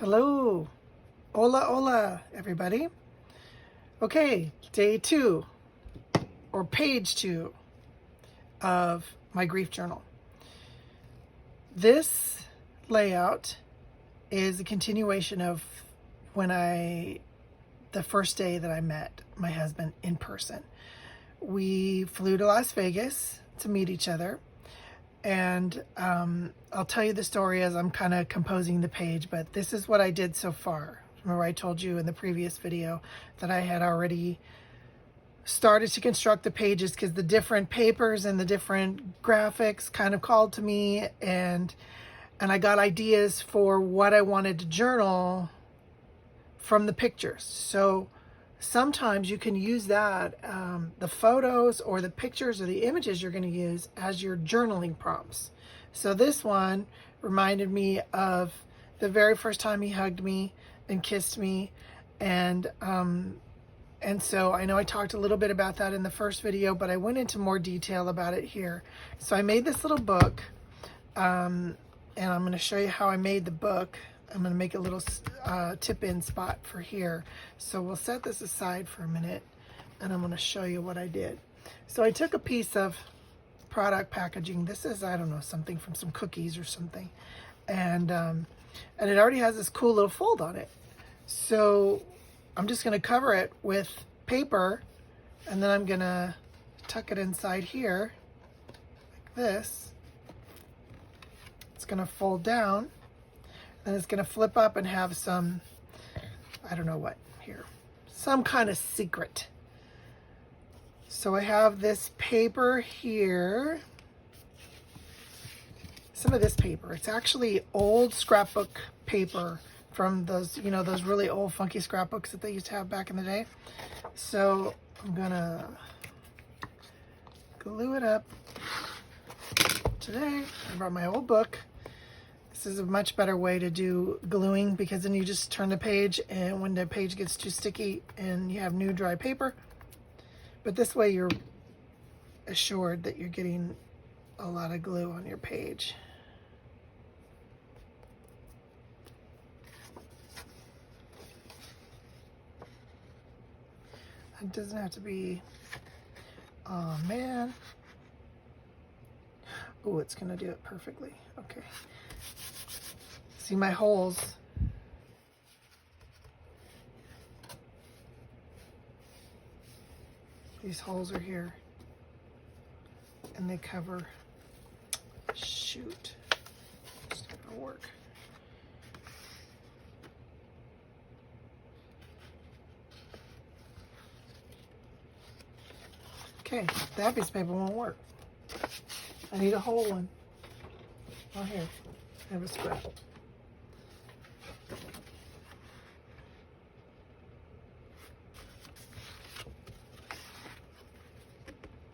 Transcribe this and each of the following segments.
Hello. Hola, hola, everybody. Okay, day 2 or page 2 of my grief journal. This layout is a continuation of the first day that I met my husband in person. We flew to Las Vegas to meet each other. And I'll tell you the story as I'm kind of composing the page, but this is what I did so far. Remember I told you in the previous video that I had already started to construct the pages because the different papers and the different graphics kind of called to me, and I got ideas for what I wanted to journal from the pictures. So sometimes you can use that, the photos or the pictures or the images you're going to use as your journaling prompts. So this one reminded me of the very first time he hugged me and kissed me. And so I know I talked a little bit about that in the first video, but I went into more detail about it here. So I made this little book, and I'm going to show you how I made the book. I'm going to make a little tip-in spot for here. So we'll set this aside for a minute, and I'm going to show you what I did. So I took a piece of product packaging. This is, I don't know, something from some cookies or something. And it already has this cool little fold on it. So I'm just going to cover it with paper, and then I'm going to tuck it inside here like this. It's going to fold down. And it's going to flip up and have some, I don't know what here, some kind of secret. So I have this paper here. Some of this paper. It's actually old scrapbook paper from those, you know, those really old funky scrapbooks that they used to have back in the day. So I'm going to glue it up today. I brought my old book. This is a much better way to do gluing because then you just turn the page, and when the page gets too sticky and you have new dry paper. But this way you're assured that you're getting a lot of glue on your page. It doesn't have to be, oh man. Oh, it's gonna do it perfectly. Okay. See my holes? These holes are here, and they cover, shoot, it's not gonna work. Okay, that piece of paper won't work. I need a whole one. Oh, here, I have a scrap.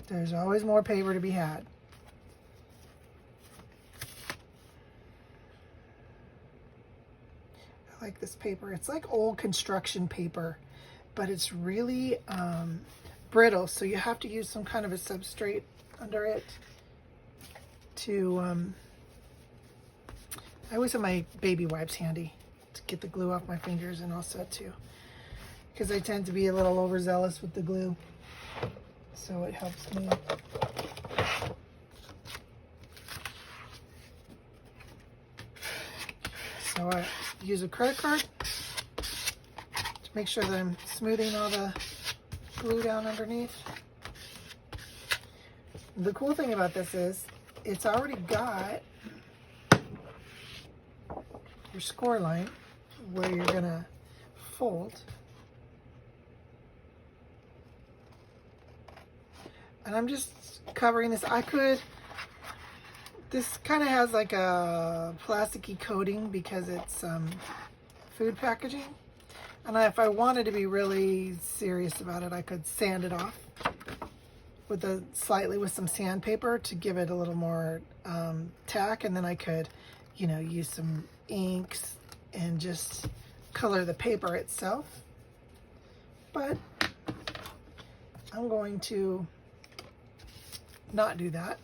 There's always more paper to be had. I like this paper. It's like old construction paper, but it's really brittle, so you have to use some kind of a substrate under it to, I always have my baby wipes handy to get the glue off my fingers, and also too, because I tend to be a little overzealous with the glue. So it helps me. So I use a credit card to make sure that I'm smoothing all the glue down underneath. The cool thing about this is it's already got your score line where you're gonna fold. And I'm just covering this. This kind of has like a plasticky coating because it's food packaging. And if I wanted to be really serious about it, I could sand it off with some sandpaper to give it a little more tack. And then I could, you know, use some inks and just color the paper itself. But I'm going to not do that.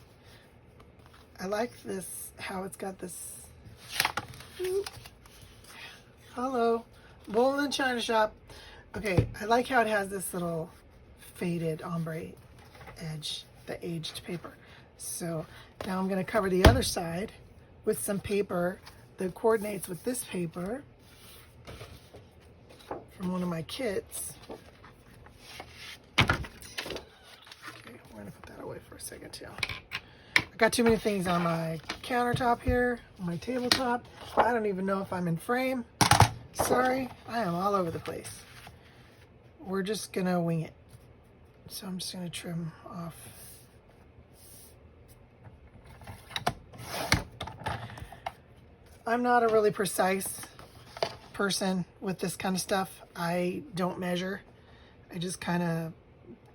I like this, how it's got this Hello. Bowl and China Shop. Okay, I like how it has this little faded ombre edge, the aged paper. So now I'm going to cover the other side with some paper that coordinates with this paper from one of my kits. Okay, we're going to put that away for a second too. I got too many things on my countertop here, on my tabletop. I don't even know if I'm in frame. Sorry, I am all over the place. We're just going to wing it. So I'm just going to trim off. I'm not a really precise person with this kind of stuff. I don't measure. I just kind of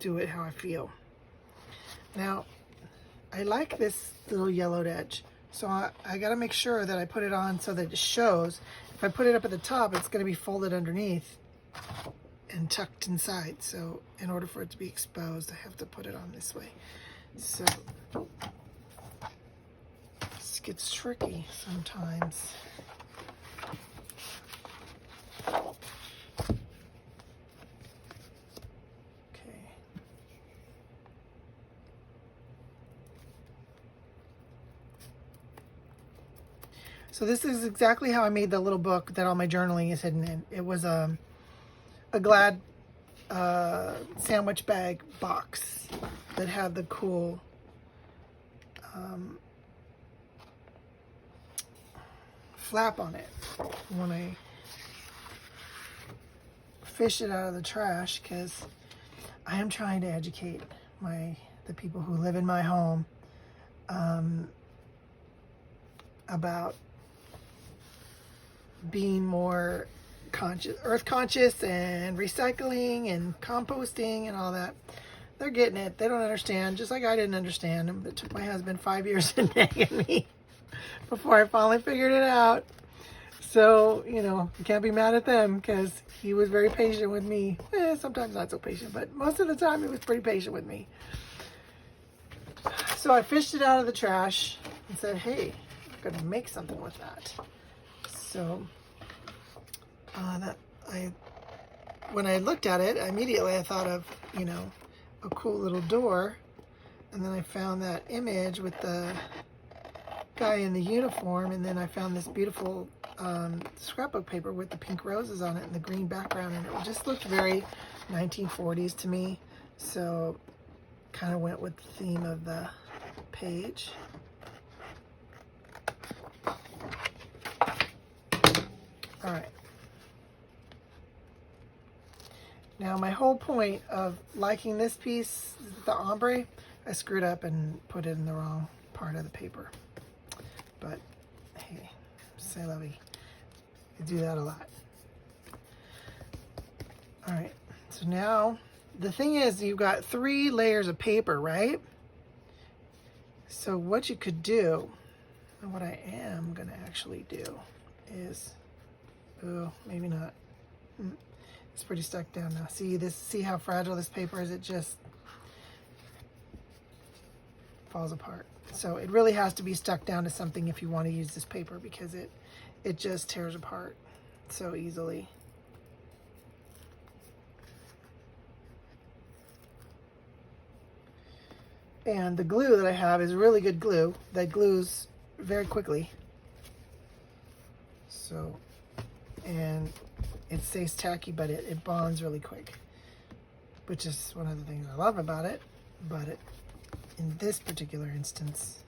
do it how I feel. Now, I like this little yellowed edge. So I got to make sure that I put it on so that it shows. If I put it up at the top, it's going to be folded underneath and tucked inside. So in order for it to be exposed, I have to put it on this way. So this gets tricky sometimes. Okay. So this is exactly how I made the little book that all my journaling is hidden in. It was a Glad sandwich bag box that had the cool flap on it. When I fished it out of the trash, because I am trying to educate the people who live in my home about being more conscious, earth conscious, and recycling and composting and all that. They're getting it. They don't understand, just like I didn't understand. It took my husband 5 years to nag me before I finally figured it out. So, you know, you can't be mad at them because he was very patient with me. Sometimes not so patient, but most of the time he was pretty patient with me. So I fished it out of the trash and said, hey, I'm going to make something with that. So when I looked at it, immediately I thought of, you know, a cool little door. And then I found that image with the guy in the uniform. And then I found this beautiful scrapbook paper with the pink roses on it and the green background. And it just looked very 1940s to me. So kind of went with the theme of the page. All right. Now my whole point of liking this piece, the ombre, I screwed up and put it in the wrong part of the paper. But hey, c'est la vie. I do that a lot. All right, so now the thing is, you've got 3 layers of paper, right? So what you could do, and what I am gonna actually do is, oh, maybe not. It's pretty stuck down now. See how fragile this paper is? It just falls apart. So it really has to be stuck down to something if you want to use this paper, because it just tears apart so easily. And the glue that I have is really good glue that glues very quickly. So, and it stays tacky, but it bonds really quick, which is one of the things I love about it. But in this particular instance,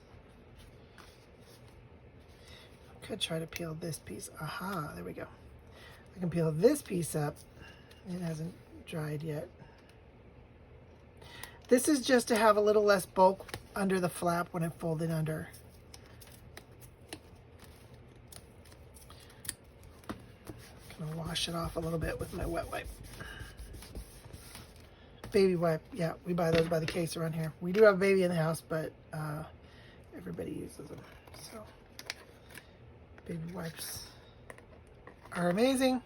I could try to peel this piece. Aha, there we go. I can peel this piece up. It hasn't dried yet. This is just to have a little less bulk under the flap when it folded under. I'm gonna wash it off a little bit with my wet wipe. Baby wipe, yeah, we buy those by the case around here. We do have a baby in the house, but everybody uses them. So, baby wipes are amazing.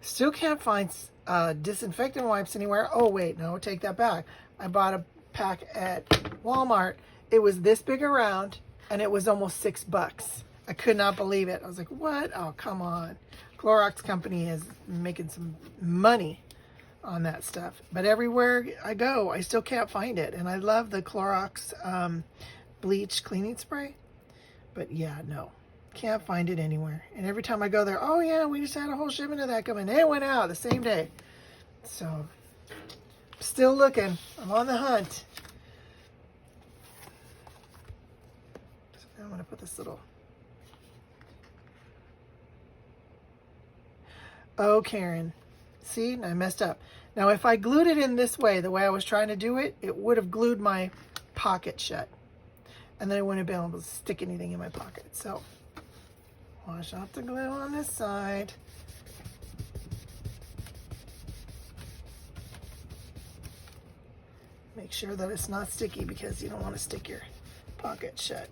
Still can't find disinfectant wipes anywhere. Oh wait, no, take that back. I bought a pack at Walmart. It was this big around, and it was almost $6. I could not believe it. I was like, what? Oh, come on. Clorox company is making some money on that stuff. But everywhere I go, I still can't find it. And I love the Clorox bleach cleaning spray. But yeah, no. Can't find it anywhere. And every time I go there, oh yeah, we just had a whole shipment of that coming. It went out the same day. So, still looking. I'm on the hunt. So I'm going to put this little... Oh, Karen. See, I messed up. Now, if I glued it in this way, the way I was trying to do it, it would have glued my pocket shut. And then I wouldn't have been able to stick anything in my pocket. So, wash off the glue on this side. Make sure that it's not sticky because you don't want to stick your pocket shut.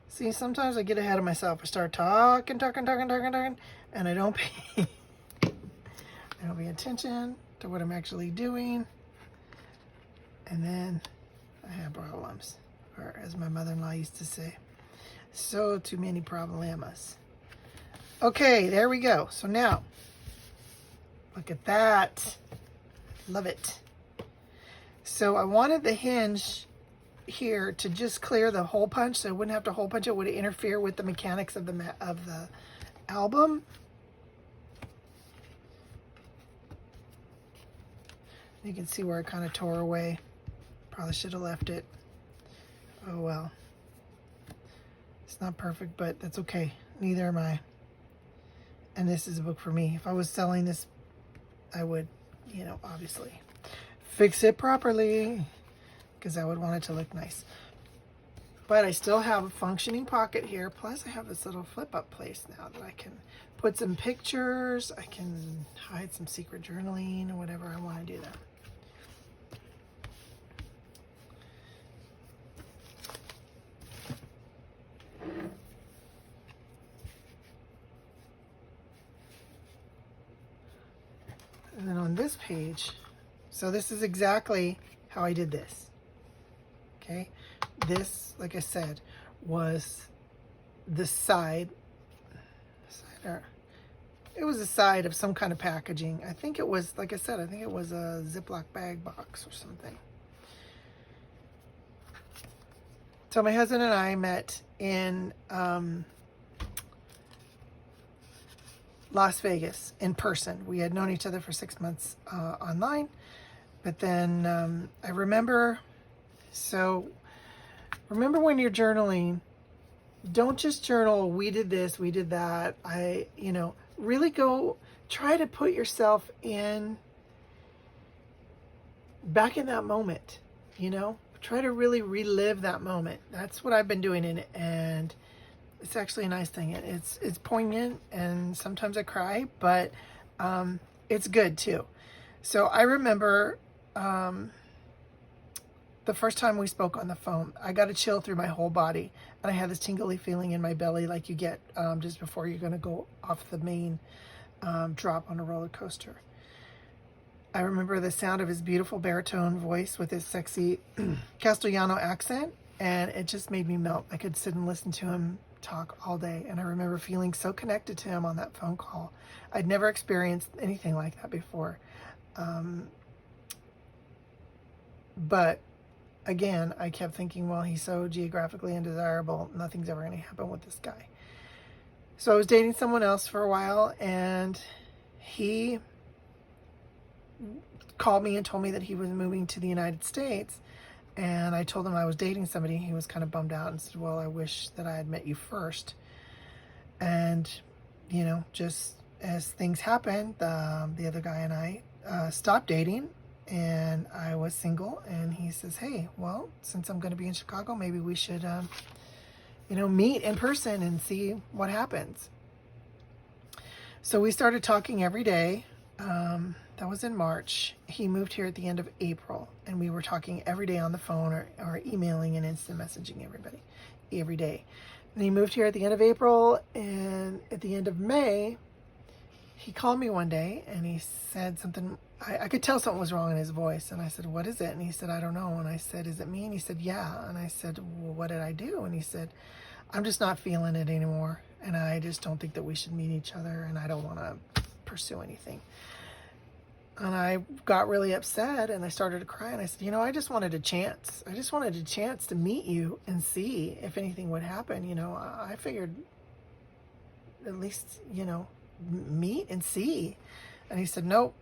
See, sometimes I get ahead of myself. I start talking, and I don't pay attention to what I'm actually doing. And then I have problems, or as my mother-in-law used to say, so too many problemas. Okay, there we go. So now, look at that. Love it. So I wanted the hinge here to just clear the hole punch, so I wouldn't have to hole punch it. Would interfere with the mechanics of the album. You can see where I kind of tore away. Probably should have left it. Oh well. It's not perfect, but that's okay. Neither am I. And this is a book for me. If I was selling this, I would, obviously fix it properly, because I would want it to look nice. But I still have a functioning pocket here. Plus I have this little flip up place now that I can put some pictures. I can hide some secret journaling or whatever I want to do that. And then on this page, so this is exactly how I did this. Okay, this, like I said, was the side, it was a side of some kind of packaging. I think it was, like I said, I think it was a Ziploc bag box or something. So my husband and I met in Las Vegas in person. We had known each other for 6 months online, but then I remember when you're journaling, don't just journal, we did this, we did that. Really go try to put yourself back in that moment, try to really relive that moment. That's what I've been doing and it's actually a nice thing. It's poignant, and sometimes I cry, but it's good too. So I remember the first time we spoke on the phone, I got a chill through my whole body, and I had this tingly feeling in my belly like you get just before you're going to go off the main drop on a roller coaster. I remember the sound of his beautiful baritone voice with his sexy Castellano accent, and it just made me melt. I could sit and listen to him talk all day, and I remember feeling so connected to him on that phone call. I'd never experienced anything like that before. But again, I kept thinking, well, he's so geographically undesirable, nothing's ever going to happen with this guy. So I was dating someone else for a while, and he called me and told me that he was moving to the United States. And I told him I was dating somebody. He was kind of bummed out and said, well, I wish that I had met you first. And, just as things happened, the other guy and I stopped dating, and I was single. And he says, hey, well, since I'm going to be in Chicago, maybe we should, meet in person and see what happens. So we started talking every day. That was in March. He moved here at the end of April, and we were talking every day on the phone or emailing and instant messaging everybody every day. And he moved here at the end of April, and at the end of May, he called me one day and he said something. I could tell something was wrong in his voice. And I said, what is it? And he said, I don't know. And I said, is it me? And he said, yeah. And I said, well, what did I do? And he said, I'm just not feeling it anymore. And I just don't think that we should meet each other. And I don't want to pursue anything. And I got really upset and I started to cry. And I said, I just wanted a chance. I just wanted a chance to meet you and see if anything would happen. I figured at least, meet and see. And he said, nope.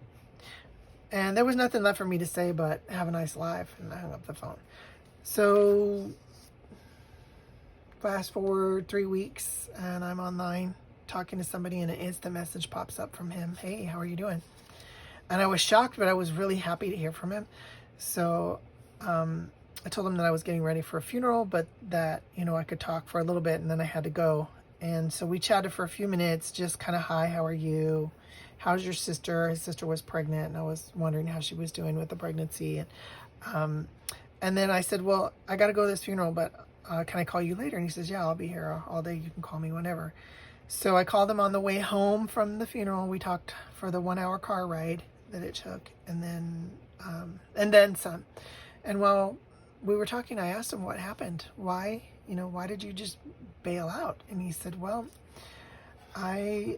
And there was nothing left for me to say but have a nice life. And I hung up the phone. So fast forward 3 weeks and I'm online talking to somebody and an instant message pops up from him. Hey, how are you doing? And I was shocked, but I was really happy to hear from him. So I told him that I was getting ready for a funeral, but that, I could talk for a little bit and then I had to go. And so we chatted for a few minutes, just kind of, hi, how are you? How's your sister? His sister was pregnant, and I was wondering how she was doing with the pregnancy. And then I said, well, I got to go to this funeral, but can I call you later? And he says, yeah, I'll be here all day. You can call me whenever. So I called him on the way home from the funeral. We talked for the 1 hour car ride that it took, and then some. And while we were talking, I asked him what happened. Why did you just bail out? And he said, well, I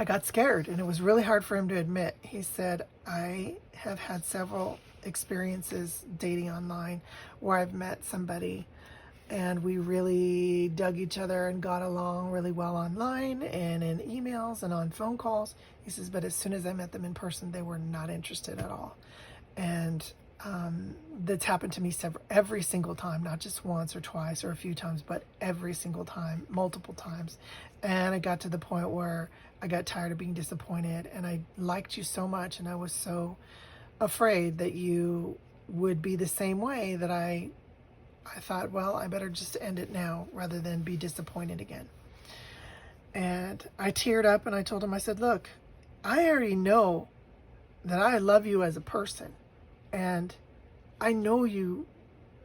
got scared, and it was really hard for him to admit. He said, I have had several experiences dating online where I've met somebody and we really dug each other and got along really well online and in emails and on phone calls. He says, but as soon as I met them in person, they were not interested at all. And that's happened to me every single time, not just once or twice or a few times, but every single time, multiple times. And I got to the point where I got tired of being disappointed, and I liked you so much, and I was so afraid that you would be the same way that I thought, well, I better just end it now rather than be disappointed again. And I teared up and I told him, I said, look, I already know that I love you as a person, and I know you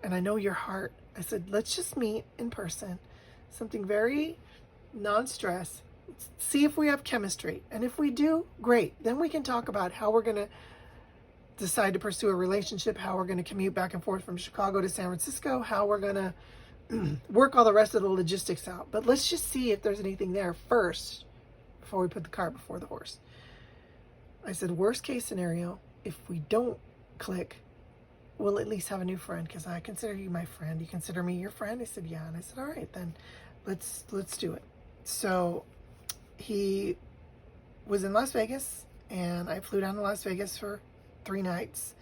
and I know your heart. I said, let's just meet in person, something very non-stress. See if we have chemistry. And if we do, great. Then we can talk about how we're going to decide to pursue a relationship, how we're going to commute back and forth from Chicago to San Francisco, how we're going to work all the rest of the logistics out. But let's just see if there's anything there first before we put the cart before the horse. I said, worst case scenario, if we don't click, we'll at least have a new friend, because I consider you my friend. You consider me your friend? He said, yeah. And I said, all right, then let's do it. So he was in Las Vegas, and I flew down to Las Vegas for 3 nights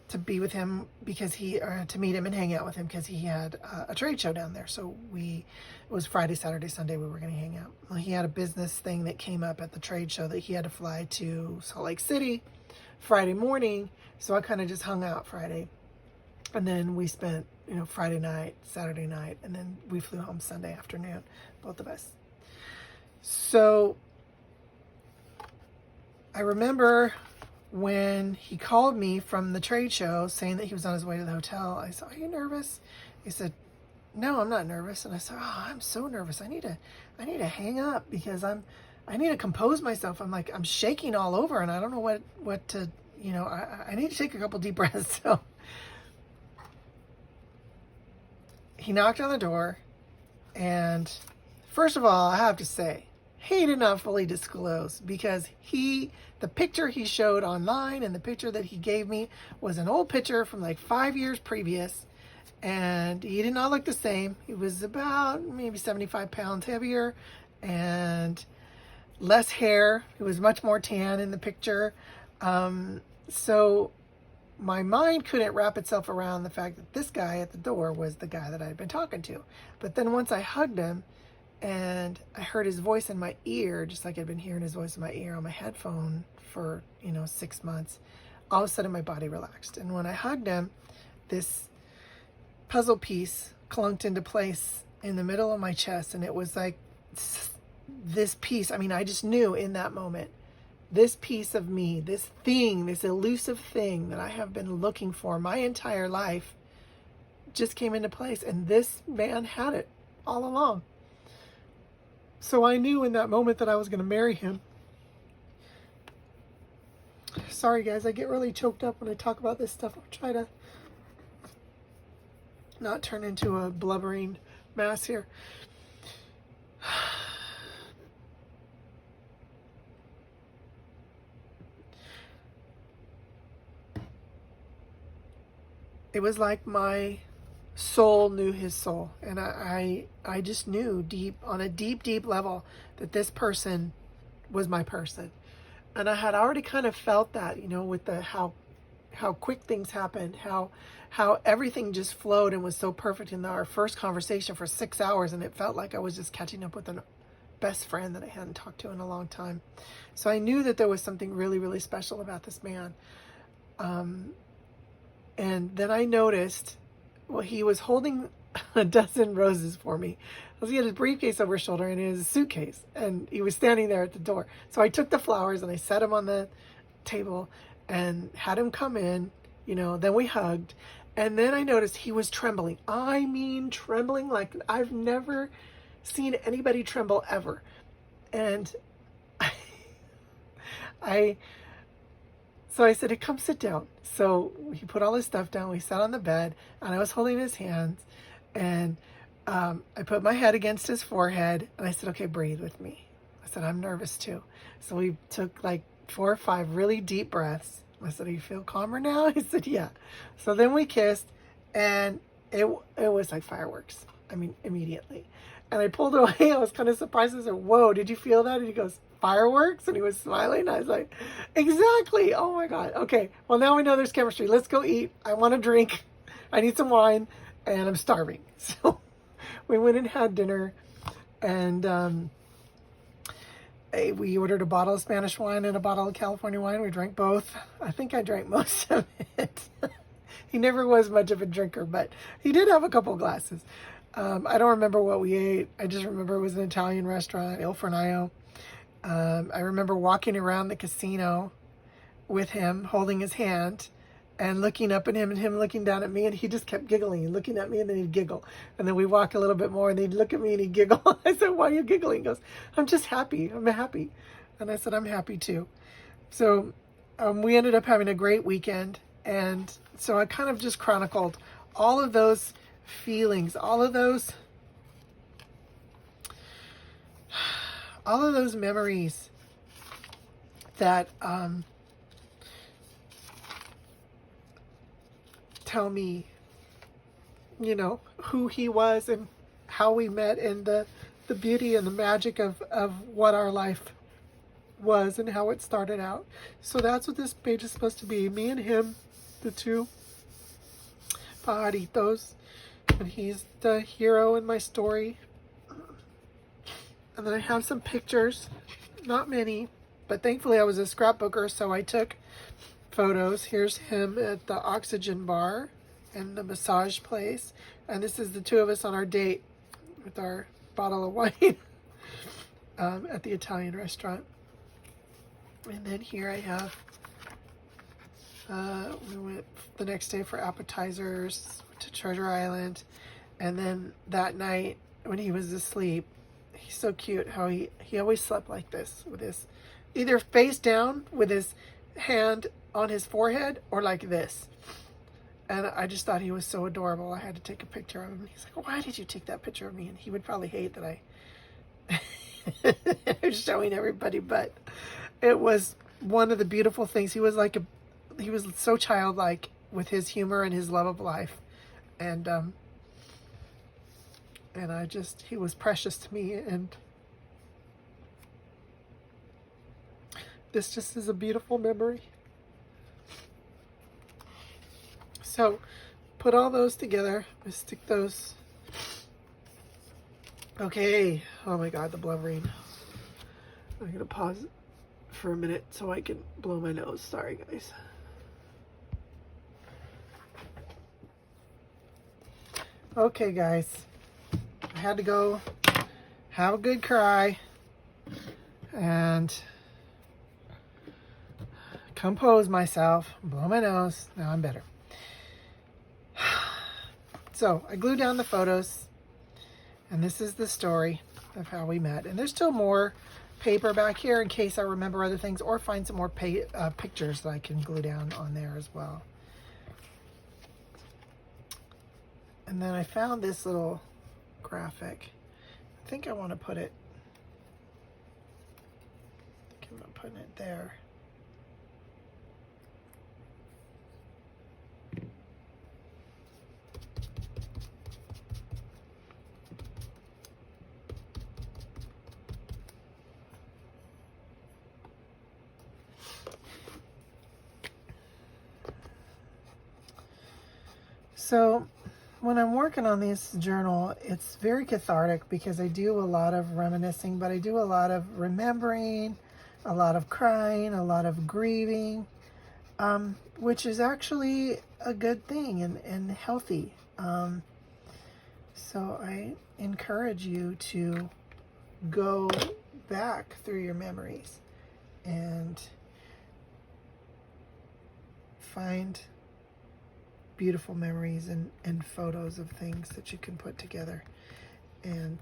to be with him, because to meet him and hang out with him, because he had a trade show down there. So it was Friday, Saturday, Sunday we were going to hang out. Well, he had a business thing that came up at the trade show that he had to fly to Salt Lake City Friday morning. So I kind of just hung out Friday, and then we spent Friday night, Saturday night, and then we flew home Sunday afternoon, both of us. So I remember when he called me from the trade show saying that he was on his way to the hotel. I said, are you nervous? He said, no, I'm not nervous. And I said, oh, I'm so nervous. I need to hang up, because I need to compose myself. I'm shaking all over, and I don't know what to, I need to take a couple deep breaths. So he knocked on the door, and first of all, I have to say, he did not fully disclose, because the picture he showed online and the picture that he gave me was an old picture from like 5 years previous, and he did not look the same. He was about maybe 75 pounds heavier and less hair. He was much more tan in the picture. So my mind couldn't wrap itself around the fact that this guy at the door was the guy that I had been talking to. But then once I hugged him and I heard his voice in my ear, just like I'd been hearing his voice in my ear on my headphone for 6 months, all of a sudden my body relaxed. And when I hugged him, this puzzle piece clunked into place in the middle of my chest, and it was like this piece. I mean, I just knew in that moment this piece of me, this thing, this elusive thing that I have been looking for my entire life just came into place. And this man had it all along. So I knew in that moment that I was going to marry him. Sorry guys, I get really choked up when I talk about this stuff. I'll try to not turn into a blubbering mass here. It was like my soul knew his soul. And I just knew deep, on a deep level, that this person was my person. And I had already kind of felt that, you know, with the how quick things happened, how everything just flowed and was so perfect in our first conversation for 6 hours. And it felt like I was just catching up with a best friend that I hadn't talked to in a long time. So I knew that there was something really, really special about this man. And then I noticed, well, he was holding a dozen roses for me. He had his briefcase over his shoulder and his suitcase, and he was standing there at the door. So I took the flowers and I set them on the table and had him come in, you know, then we hugged. And then I noticed he was trembling. I mean, trembling like I've never seen anybody tremble ever. And so I said, hey, come sit down. So he put all his stuff down. We sat on the bed and I was holding his hands, and I put my head against his forehead and I said, okay, breathe with me. I said, I'm nervous too. So we took like 4 or 5 really deep breaths. I said, do you feel calmer now? He said, yeah. So then we kissed, and it was like fireworks. I mean, immediately. And I pulled away. I was kind of surprised. I said, whoa, did you feel that? And he goes, fireworks? And he was smiling. I was like, exactly. Oh my God. Okay. Well, now we know there's chemistry. Let's go eat. I want a drink. I need some wine, and I'm starving. So we went and had dinner, and we ordered a bottle of Spanish wine and a bottle of California wine. We drank both. I think I drank most of it. He never was much of a drinker, but he did have a couple glasses. I don't remember what we ate. I just remember it was an Italian restaurant, Il Fornaio. I remember walking around the casino with him, holding his hand and looking up at him and him looking down at me, and he just kept giggling and looking at me, and then he'd giggle. And then we walk a little bit more and he'd look at me and he'd giggle. I said, why are you giggling? He goes, I'm just happy. I'm happy. And I said, I'm happy too. So we ended up having a great weekend. And so I kind of just chronicled all of those feelings, all of those memories that tell me, you know, who he was and how we met, and the beauty and the magic of what our life was and how it started out. So that's what this page is supposed to be. Me and him, the two pajaritos, and he's the hero in my story. And then I have some pictures, not many, but thankfully I was a scrapbooker, so I took photos. Here's him at the oxygen bar and the massage place. And this is the two of us on our date with our bottle of wine at the Italian restaurant. And then here I have, we went the next day for appetizers to Treasure Island. And then that night when he was asleep, he's so cute how he always slept like this, with his either face down with his hand on his forehead or like this. And I just thought he was so adorable. I had to take a picture of him. He's like, why did you take that picture of me? And he would probably hate that I was showing everybody, but it was one of the beautiful things. He was he was so childlike with his humor and his love of life. And he was precious to me, and this just is a beautiful memory. So put all those together, let's stick those. Okay, oh my God, the blubbering. I'm gonna pause for a minute so I can blow my nose. Sorry guys. Okay guys, I had to go have a good cry, and compose myself, blow my nose. Now I'm better. So I glued down the photos, and this is the story of how we met. And there's still more paper back here in case I remember other things or find some more pictures that I can glue down on there as well. And then I found this little graphic. I think I want to put it, I'm putting it there. So when I'm working on this journal, it's very cathartic because I do a lot of reminiscing, but I do a lot of remembering, a lot of crying, a lot of grieving, which is actually a good thing and healthy. So I encourage you to go back through your memories and find beautiful memories and photos of things that you can put together and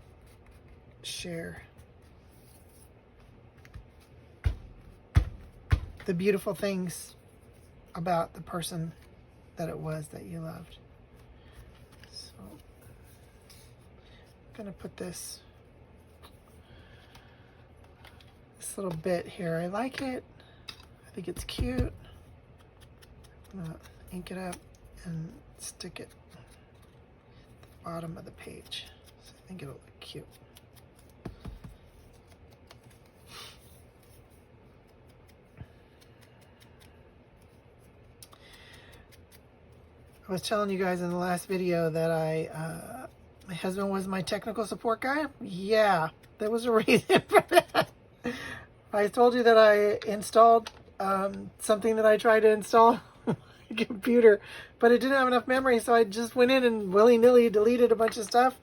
share the beautiful things about the person that it was that you loved. So I'm gonna put this little bit here. I like it. I think it's cute. I'm gonna ink it up and stick it at the bottom of the page. So I think it'll look cute. I was telling you guys in the last video that my husband was my technical support guy. Yeah, there was a reason for that. I told you that I installed something that I tried to install on my computer, but it didn't have enough memory, so I just went in and willy-nilly deleted a bunch of stuff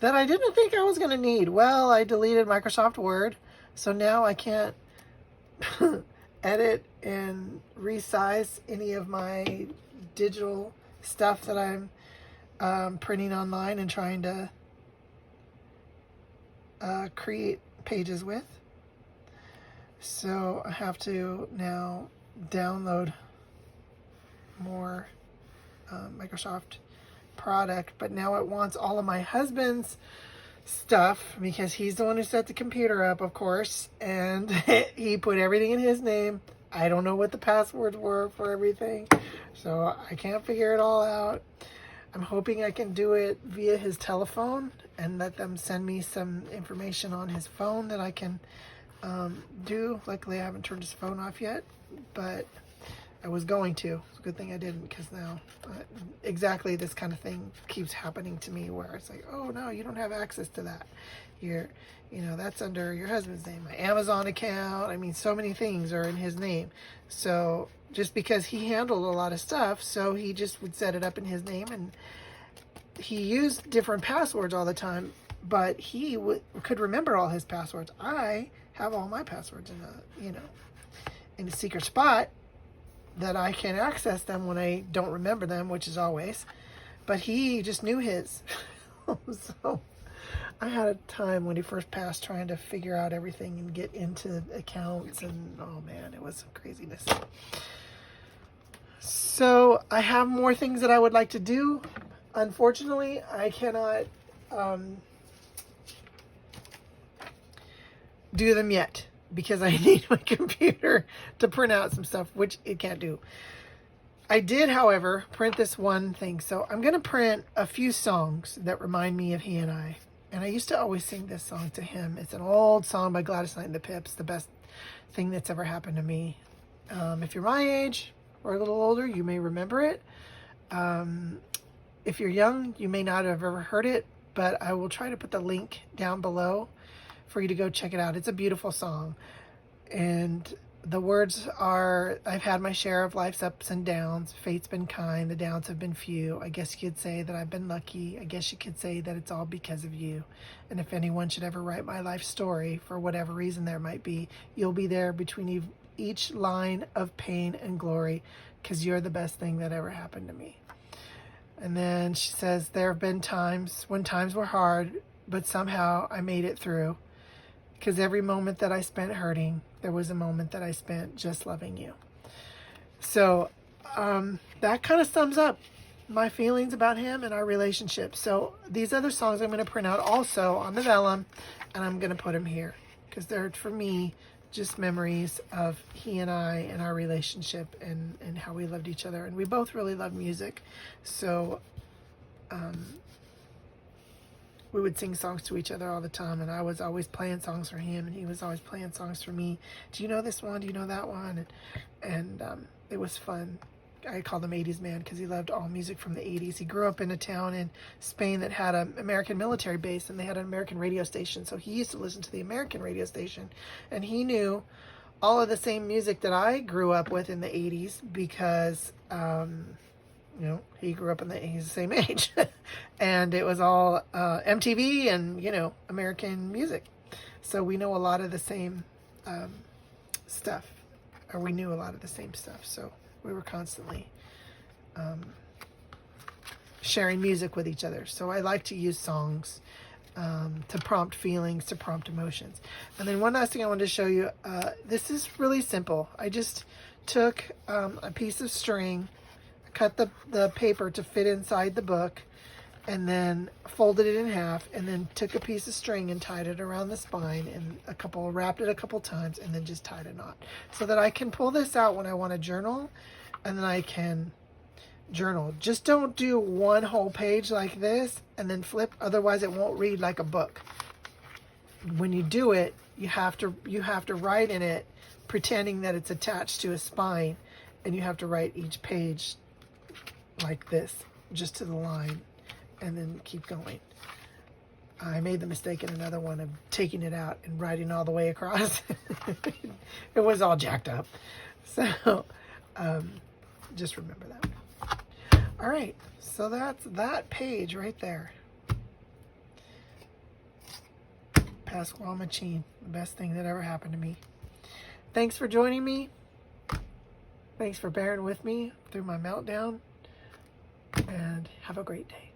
that I didn't think I was going to need. Well, I deleted Microsoft Word, so now I can't edit and resize any of my digital stuff that I'm printing online and trying to create pages with. So I have to now download more Microsoft product, but now it wants all of my husband's stuff because he's the one who set the computer up, of course, and he put everything in his name. I don't know what the passwords were for everything, so I can't figure it all out. I'm hoping I can do it via his telephone and let them send me some information on his phone that I can do. Luckily, I haven't turned his phone off yet, but I was going to. It's a good thing I didn't, because now exactly this kind of thing keeps happening to me where it's like, oh no, you don't have access to that. That's under your husband's name. My Amazon account, I mean, so many things are in his name. So just because he handled a lot of stuff, so he just would set it up in his name, and he used different passwords all the time, but he could remember all his passwords. I have all my passwords in a secret spot that I can access them when I don't remember them, which is always. But he just knew his. So I had a time when he first passed trying to figure out everything and get into accounts, and oh man, it was craziness. So I have more things that I would like to do. Unfortunately, I cannot do them yet because I need my computer to print out some stuff, which it can't do. I did, however, print this one thing. So I'm going to print a few songs that remind me of he and I. And I used to always sing this song to him. It's an old song by Gladys Knight and the Pips, the best thing that's ever happened to me. If you're my age or a little older, you may remember it. If you're young, you may not have ever heard it, but I will try to put the link down below for you to go check it out. It's a beautiful song. And the words are, I've had my share of life's ups and downs. Fate's been kind, the downs have been few. I guess you could say that I've been lucky. I guess you could say that it's all because of you. And if anyone should ever write my life story, for whatever reason there might be, you'll be there each line of pain and glory, because you're the best thing that ever happened to me. And then she says, there have been times when times were hard, but somehow I made it through. Because every moment that I spent hurting, there was a moment that I spent just loving you. So that kind of sums up my feelings about him and our relationship. So these other songs I'm going to print out also on the vellum, and I'm going to put them here because they're, for me, just memories of he and I and our relationship and how we loved each other. And we both really love music. So we would sing songs to each other all the time, and I was always playing songs for him, and he was always playing songs for me. Do you know this one? Do you know that one? And it was fun. I called him 80s man because he loved all music from the 80s. He grew up in a town in Spain that had an American military base, and they had an American radio station. So he used to listen to the American radio station, and he knew all of the same music that I grew up with in the 80s because, you know, he grew up he's the same age. And it was all MTV and, you know, American music. So we know a lot of the same stuff, or we knew a lot of the same stuff. So we were constantly sharing music with each other. So I like to use songs to prompt feelings, to prompt emotions. And then one last thing I wanted to show you. This is really simple. I just took a piece of string, cut the paper to fit inside the book, and then folded it in half, and then took a piece of string and tied it around the spine, and wrapped it a couple times, and then just tied a knot, so that I can pull this out when I want to journal, and then I can journal. Just don't do one whole page like this and then flip, otherwise it won't read like a book. When you do it, you have to write in it, pretending that it's attached to a spine, and you have to write each page like this, just to the line, and then keep going. I made the mistake in another one of taking it out and writing all the way across. It was all jacked up. So just remember that. All right, so that's that page right there. Pasquale Machin, the best thing that ever happened to me. Thanks for joining me. Thanks for bearing with me through my meltdown. And have a great day.